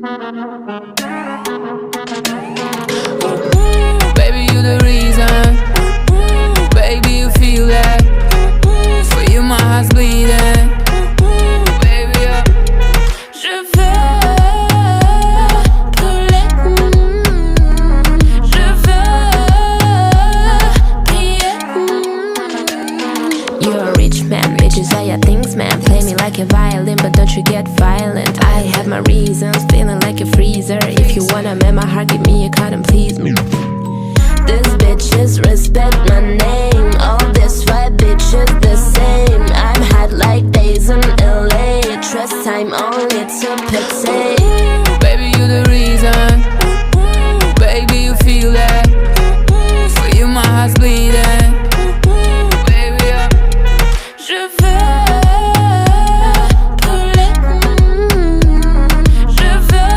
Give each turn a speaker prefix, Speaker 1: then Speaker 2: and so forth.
Speaker 1: Baby, you the reason. Baby, you feel that. For you my heart's bleeding. Baby, je veux brûler. Je veux briller.
Speaker 2: You're a rich man, bitches say your things, man. Play me like a violin, but don't you get violent. I have my reasons, feeling like a freezer. If you wanna mend my heart, give me a card and please me. These bitches respect my name. All these white bitches the same. I'm hot like days in LA. Trust time only to pity.